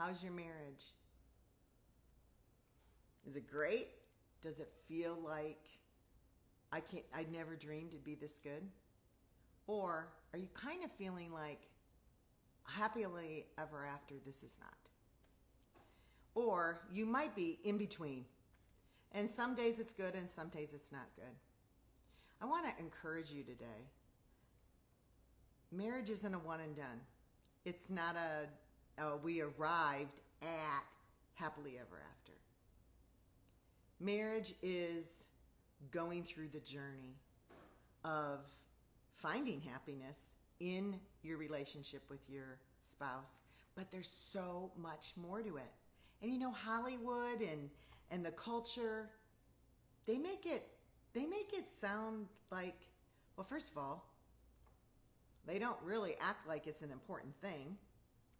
How's your marriage? Is it great? Does it feel like I never dreamed it'd be this good? Or are you kind of feeling like happily ever after this is not? Or you might be in between. And some days it's good and some days it's not good. I want to encourage you today. Marriage isn't a one and done. It's not we arrived at happily ever after. Marriage is going through the journey of finding happiness in your relationship with your spouse, but there's so much more to it. And you know, Hollywood and the culture, they make it sound like, well, first of all, they don't really act like it's an important thing,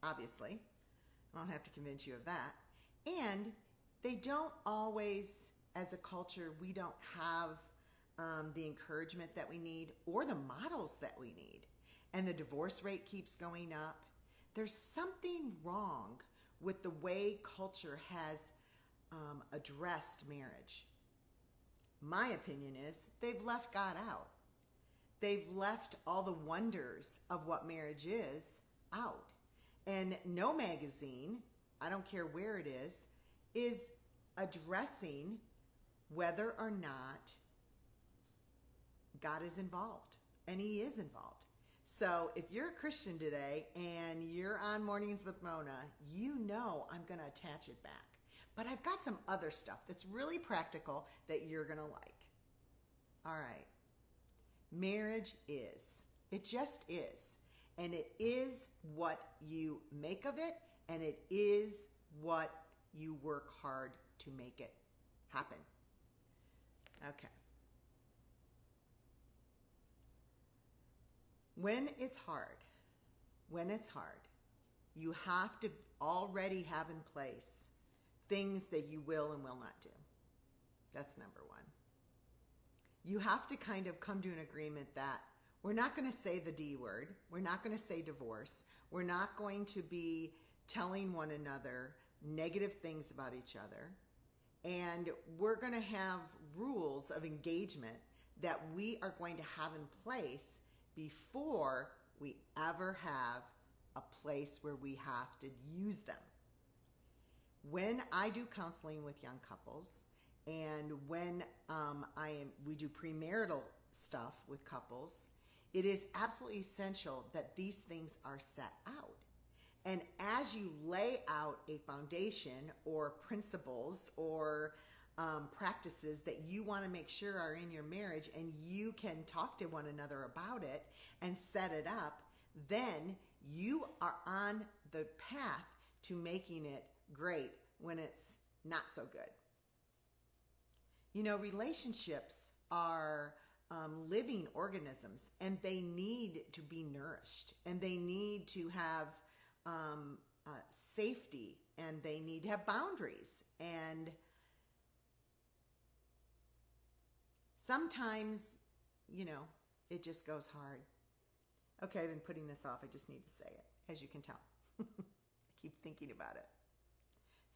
obviously. I don't have to convince you of that. And they don't always, as a culture, we don't have the encouragement that we need or the models that we need. And the divorce rate keeps going up. There's something wrong with the way culture has addressed marriage. My opinion is they've left God out. They've left all the wonders of what marriage is out. And no magazine, I don't care where it is addressing whether or not God is involved. And He is involved. So if you're a Christian today and you're on Mornings with Mona, you know I'm going to attach it back. But I've got some other stuff that's really practical that you're going to like. All right. Marriage is. It just is. And it is what you make of it, and it is what you work hard to make it happen. Okay. When it's hard, you have to already have in place things that you will and will not do. That's number one. You have to kind of come to an agreement that we're not going to say the D word. We're not going to say divorce. We're not going to be telling one another negative things about each other. And we're going to have rules of engagement that we are going to have in place before we ever have a place where we have to use them. When I do counseling with young couples, and when we do premarital stuff with couples, it is absolutely essential that these things are set out. And as you lay out a foundation or principles or practices that you want to make sure are in your marriage, and you can talk to one another about it and set it up, then you are on the path to making it great when it's not so good. You know, relationships are living organisms, and they need to be nourished, and they need to have safety, and they need to have boundaries. And sometimes, you know, it just goes hard. Okay, I've been putting this off. I just need to say it, as you can tell. I keep thinking about it.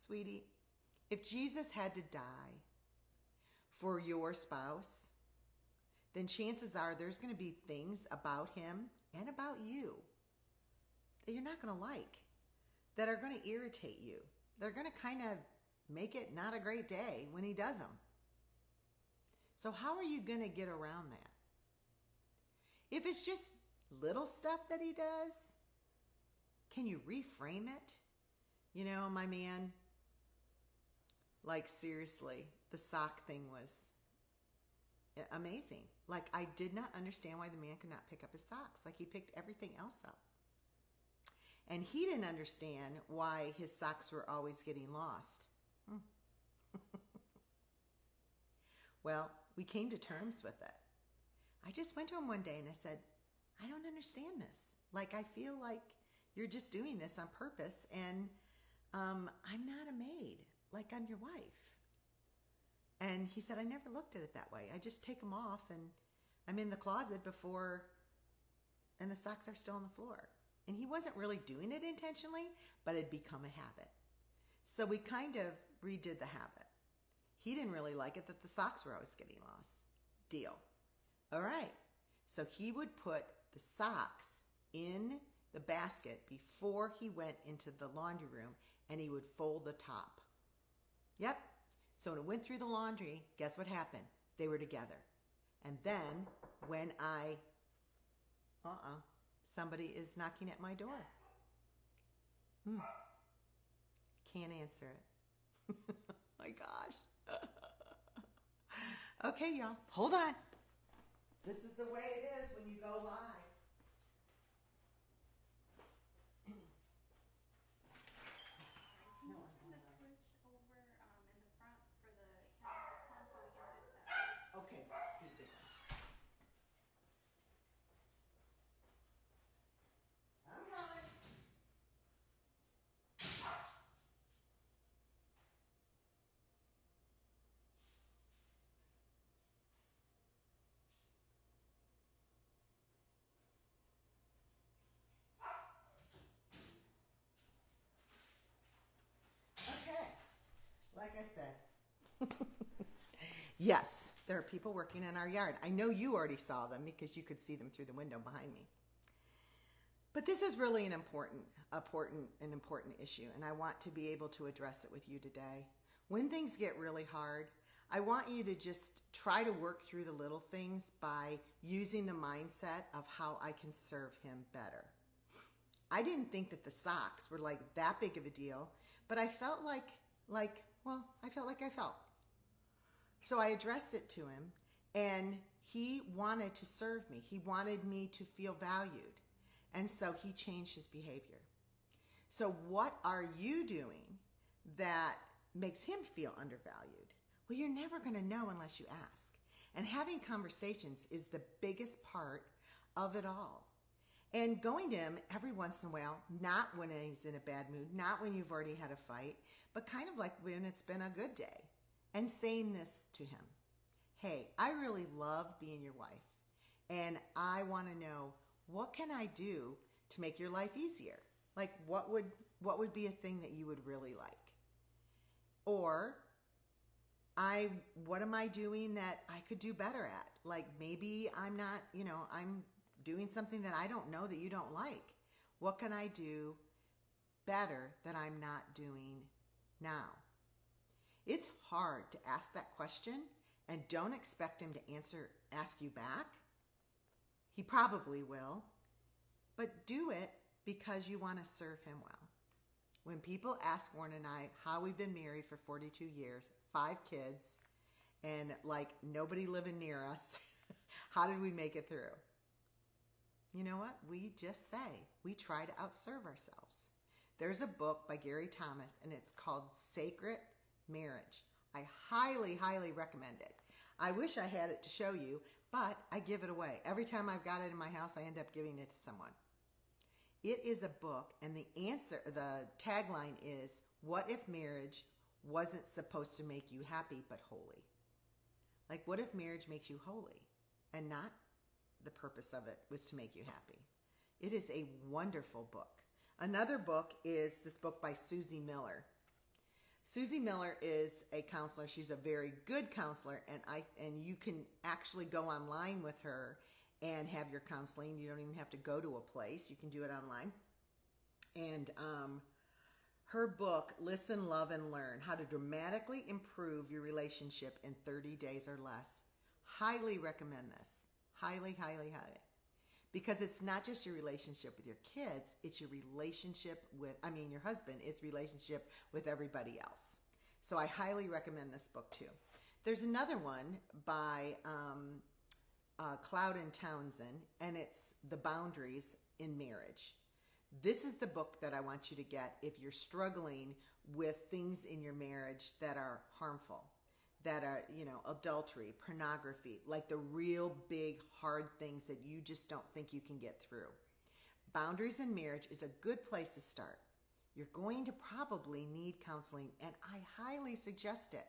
Sweetie, if Jesus had to die for your spouse, then chances are there's going to be things about him and about you that you're not going to like, that are going to irritate you. They're going to kind of make it not a great day when he does them. So how are you going to get around that? If it's just little stuff that he does, can you reframe it? You know, my man, like seriously, the sock thing was amazing. Like, I did not understand why the man could not pick up his socks. Like, he picked everything else up. And he didn't understand why his socks were always getting lost. Well, we came to terms with it. I just went to him one day and I said, I don't understand this. Like, I feel like you're just doing this on purpose, and I'm not a maid. Like, I'm your wife. And he said, I never looked at it that way. I just take them off and I'm in the closet before, and the socks are still on the floor. And he wasn't really doing it intentionally, but it had become a habit. So we kind of redid the habit. He didn't really like it that the socks were always getting lost. Deal. All right. So he would put the socks in the basket before he went into the laundry room, and he would fold the top. Yep. So when it went through the laundry, guess what happened? They were together. And then when somebody is knocking at my door. Can't answer it. My gosh. Okay, y'all. Hold on. This is the way it is when you go live. Okay, do the big ones. I'm coming. Okay, like I said. Yes, there are people working in our yard. I know you already saw them because you could see them through the window behind me. But this is really an important issue, and I want to be able to address it with you today. When things get really hard, I want you to just try to work through the little things by using the mindset of how I can serve him better. I didn't think that the socks were like that big of a deal, but I felt like I felt. So I addressed it to him, and he wanted to serve me. He wanted me to feel valued. And so he changed his behavior. So what are you doing that makes him feel undervalued? Well, you're never going to know unless you ask. And having conversations is the biggest part of it all. And going to him every once in a while, not when he's in a bad mood, not when you've already had a fight, but kind of like when it's been a good day. And saying this to him: hey, I really love being your wife, and I want to know, what can I do to make your life easier? Like, what would be a thing that you would really like? Or, what am I doing that I could do better at? Like, maybe I'm not, I'm doing something that I don't know that you don't like. What can I do better that I'm not doing now? It's hard to ask that question and don't expect him to ask you back. He probably will, but do it because you want to serve him well. When people ask Warren and I how we've been married for 42 years, 5 kids, and like nobody living near us, how did we make it through? You know what? We just say, we try to outserve ourselves. There's a book by Gary Thomas, and it's called Sacred Marriage. I highly, highly recommend it. I wish I had it to show you, but I give it away. Every time I've got it in my house, I end up giving it to someone. It is a book, and the tagline is, what if marriage wasn't supposed to make you happy but holy? Like, what if marriage makes you holy and not the purpose of it was to make you happy? It is a wonderful book. Another book is this book by Susie Miller. Susie Miller is a counselor. She's a very good counselor, and you can actually go online with her and have your counseling. You don't even have to go to a place. You can do it online. And her book, Listen, Love, and Learn: How to Dramatically Improve Your Relationship in 30 Days or Less. Highly recommend this. Highly, highly, highly. Because it's not just your relationship with your kids, it's your relationship with, your husband, it's relationship with everybody else. So I highly recommend this book too. There's another one by Cloud and Townsend, and it's The Boundaries in Marriage. This is the book that I want you to get if you're struggling with things in your marriage that are harmful, that are, adultery, pornography, like the real big, hard things that you just don't think you can get through. Boundaries in Marriage is a good place to start. You're going to probably need counseling, and I highly suggest it.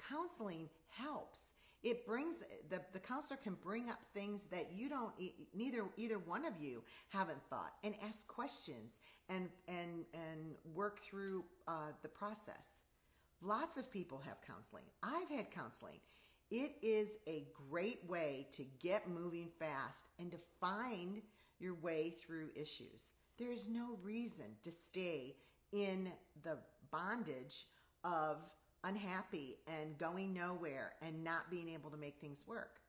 Counseling helps. It brings the counselor can bring up things that you don't either one of you haven't thought, and ask questions and work through the process. Lots of people have counseling. I've had counseling. It is a great way to get moving fast and to find your way through issues. There is no reason to stay in the bondage of unhappy and going nowhere and not being able to make things work.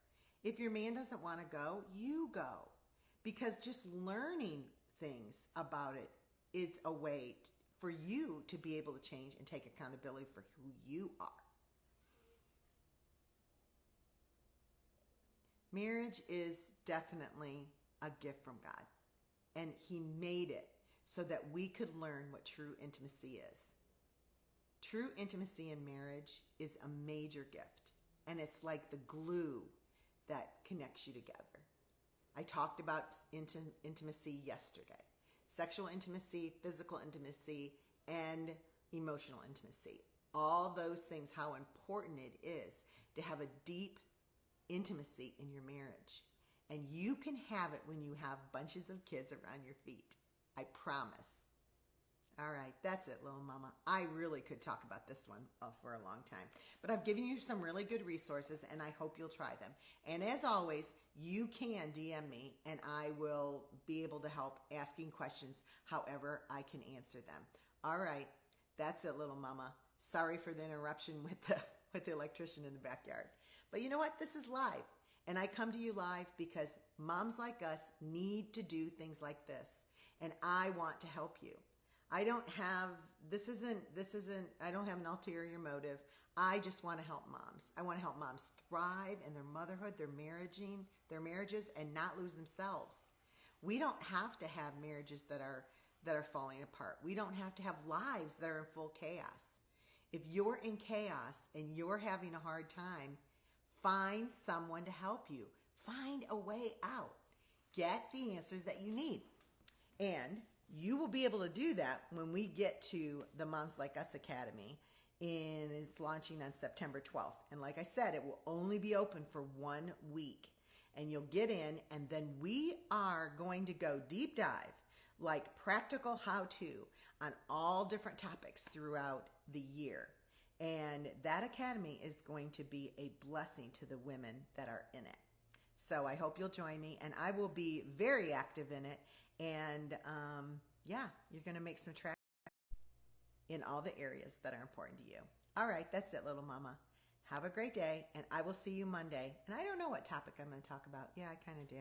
If your man doesn't want to go, you go. Because just learning things about it is a way for you to be able to change and take accountability for who you are. Marriage is definitely a gift from God, and He made it so that we could learn what true intimacy is. True intimacy in marriage is a major gift, and it's like the glue that connects you together. I talked about intimacy yesterday. Sexual intimacy, physical intimacy, and emotional intimacy. All those things, how important it is to have a deep intimacy in your marriage. And you can have it when you have bunches of kids around your feet. I promise. All right, that's it, little mama. I really could talk about this one for a long time. But I've given you some really good resources, and I hope you'll try them. And as always, you can DM me, and I will be able to help asking questions however I can answer them. All right, that's it, little mama. Sorry for the interruption with the electrician in the backyard. But you know what? This is live. And I come to you live because moms like us need to do things like this. And I want to help you. I don't have an ulterior motive. I just want to help moms. I want to help moms thrive in their motherhood, their marriages, and not lose themselves. We don't have to have marriages that are falling apart. We don't have to have lives that are in full chaos. If you're in chaos and you're having a hard time, find someone to help you. Find a way out. Get the answers that you need. And you will be able to do that when we get to the Moms Like Us Academy. And it's launching on September 12th. And like I said, it will only be open for 1 week. And you'll get in, and then we are going to go deep dive, like practical how-to on all different topics throughout the year. And that academy is going to be a blessing to the women that are in it. So I hope you'll join me, and I will be very active in it. And you're going to make some traction in all the areas that are important to you. All right, that's it, little mama. Have a great day, and I will see you Monday. And I don't know what topic I'm going to talk about. Yeah, I kind of do.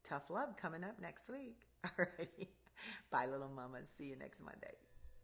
Tough love coming up next week. All right. Bye, little mamas. See you next Monday.